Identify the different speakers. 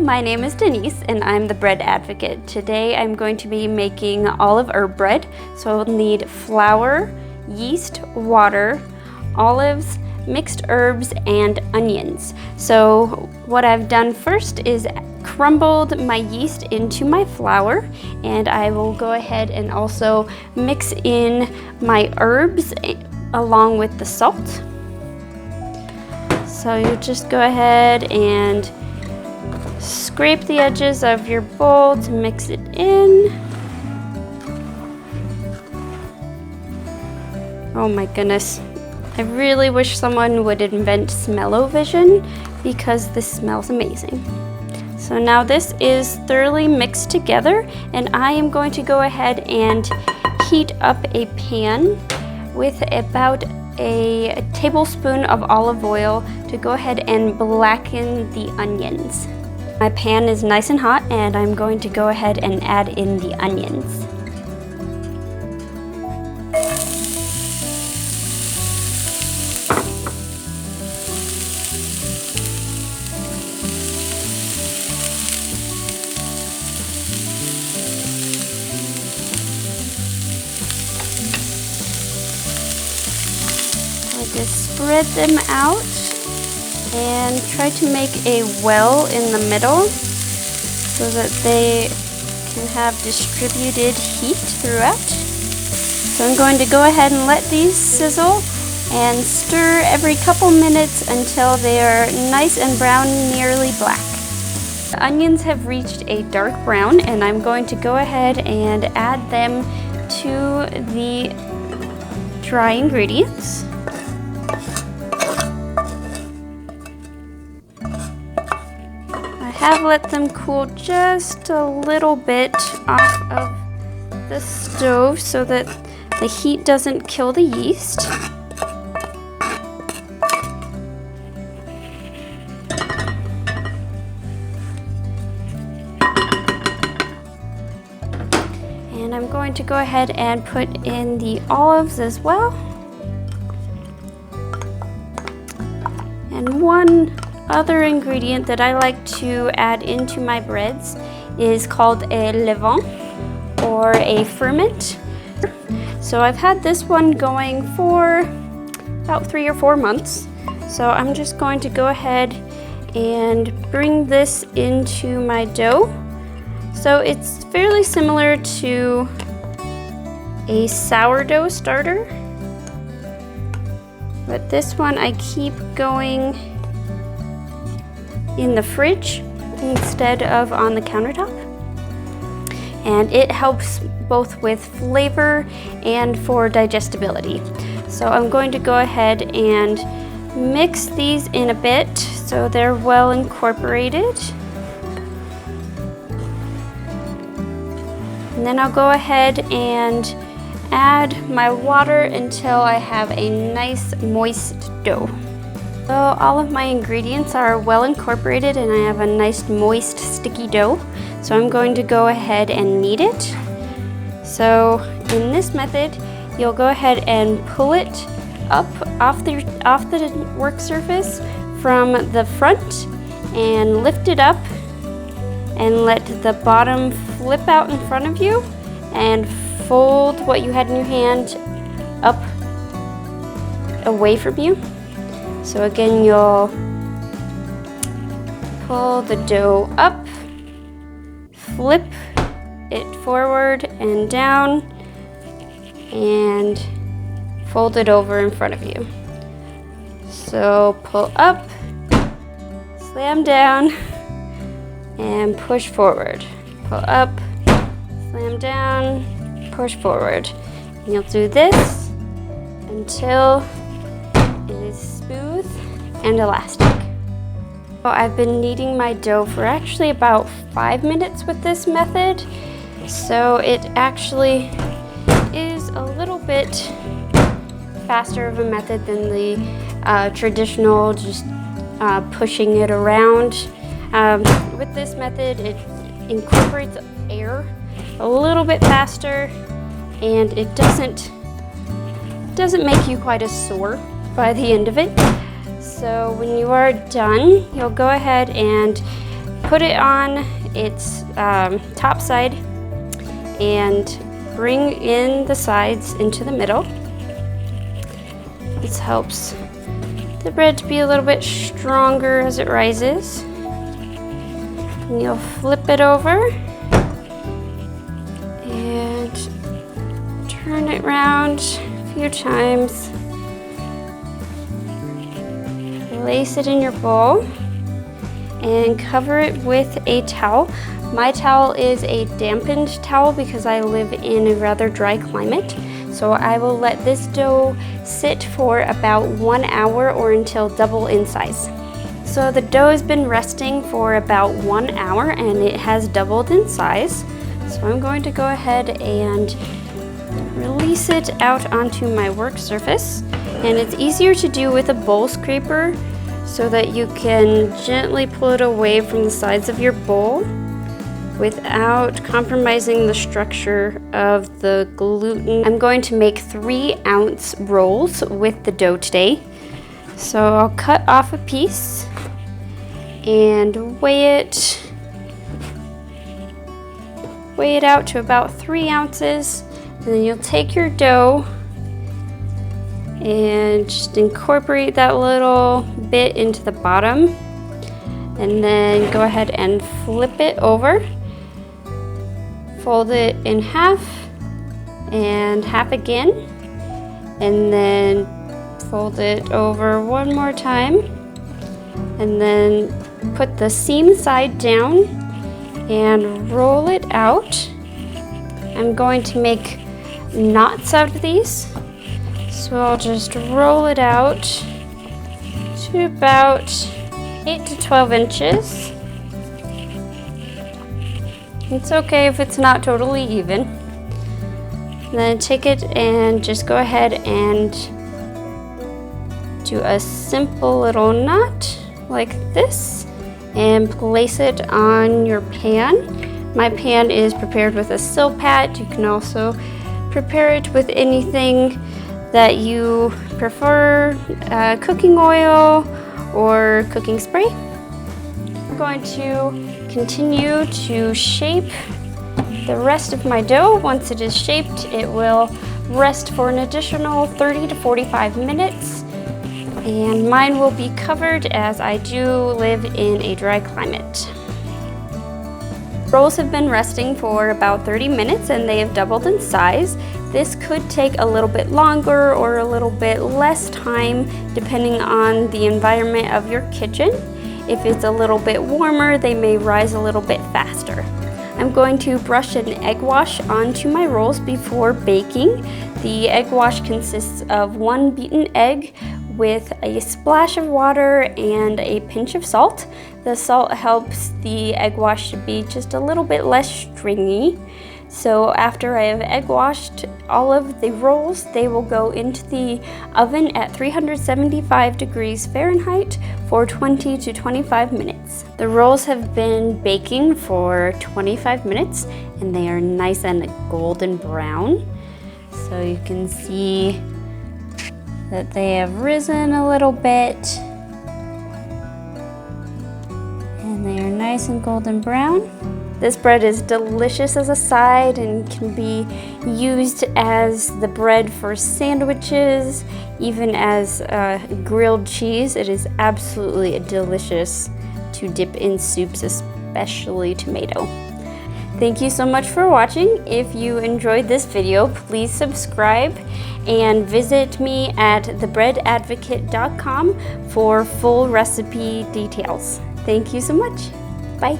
Speaker 1: my name is Denise and I'm the bread advocate. Today I'm going to be making olive herb bread. So I'll need flour, yeast, water, olives, mixed herbs, and onions. So what I've done first is crumbled my yeast into my flour, and I will go ahead and also mix in my herbs along with the salt. So you just go ahead and scrape the edges of your bowl to mix it in. Oh my goodness. I really wish someone would invent smell-o-vision because this smells amazing. So now this is thoroughly mixed together, and I am going to go ahead and heat up a pan with about a tablespoon of olive oil to go ahead and blacken the onions. My pan is nice and hot, and I'm going to go ahead and add in the onions. Just spread them out and try to make a well in the middle so that they can have distributed heat throughout. So I'm going to go ahead and let these sizzle and stir every couple minutes until they are nice and brown, nearly black. The onions have reached a dark brown, and I'm going to go ahead and add them to the dry ingredients. I have let them cool just a little bit off of the stove so that the heat doesn't kill the yeast. And I'm going to go ahead and put in the olives as well. And one other ingredient that I like to add into my breads is called a levain, or a ferment. So I've had this one going for about 3 or 4 months. So I'm just going to go ahead and bring this into my dough. So it's fairly similar to a sourdough starter, but this one I keep going in the fridge instead of on the countertop, and it helps both with flavor and for digestibility. So I'm going to go ahead and mix these in a bit so they're well incorporated, and then I'll go ahead and add my water until I have a nice moist dough. So all of my ingredients are well incorporated, and I have a nice moist sticky dough. So I'm going to go ahead and knead it. So in this method, you'll go ahead and pull it up off the work surface from the front and lift it up and let the bottom flip out in front of you and fold what you had in your hand up away from you. So again, you'll pull the dough up, flip it forward and down, and fold it over in front of you. So pull up, slam down, and push forward. Pull up, slam down, push forward. And you'll do this until it is smooth and elastic. So I've been kneading my dough for actually about 5 minutes with this method. So it actually is a little bit faster of a method than the traditional just pushing it around. With this method, it incorporates air a little bit faster, and it doesn't make you quite as sore by the end of it. So when you are done, you'll go ahead and put it on its top side and bring in the sides into the middle. This helps the bread to be a little bit stronger as it rises. And you'll flip it over and turn it around a few times. Place it in your bowl and cover it with a towel. My towel is a dampened towel because I live in a rather dry climate. So I will let this dough sit for about 1 hour or until double in size. So the dough has been resting for about 1 hour and it has doubled in size. So I'm going to go ahead and release it out onto my work surface. And it's easier to do with a bowl scraper so that you can gently pull it away from the sides of your bowl without compromising the structure of the gluten. I'm going to make 3-ounce rolls with the dough today. So I'll cut off a piece and weigh it out to about 3 ounces. And then you'll take your dough and just incorporate that little bit into the bottom. And then go ahead and flip it over. Fold it in half and half again. And then fold it over one more time. And then put the seam side down and roll it out. I'm going to make knots out of these. So I'll just roll it out to about 8 to 12 inches. It's okay if it's not totally even. Then take it and just go ahead and do a simple little knot like this and place it on your pan. My pan is prepared with a Silpat. You can also prepare it with anything that you prefer, cooking oil or cooking spray. I'm going to continue to shape the rest of my dough. Once it is shaped, it will rest for an additional 30 to 45 minutes. And mine will be covered as I do live in a dry climate. Rolls have been resting for about 30 minutes and they have doubled in size. This could take a little bit longer or a little bit less time depending on the environment of your kitchen. If it's a little bit warmer, they may rise a little bit faster. I'm going to brush an egg wash onto my rolls before baking. The egg wash consists of 1 beaten egg with a splash of water and a pinch of salt. The salt helps the egg wash to be just a little bit less stringy. So after I have egg washed all of the rolls, they will go into the oven at 375 degrees Fahrenheit for 20 to 25 minutes. The rolls have been baking for 25 minutes and they are nice and golden brown. So you can see that they have risen a little bit and they are nice and golden brown. This bread is delicious as a side and can be used as the bread for sandwiches, even as grilled cheese. It is absolutely delicious to dip in soups, especially tomato. Thank you so much for watching. If you enjoyed this video, please subscribe and visit me at thebreadadvocate.com for full recipe details. Thank you so much. Bye.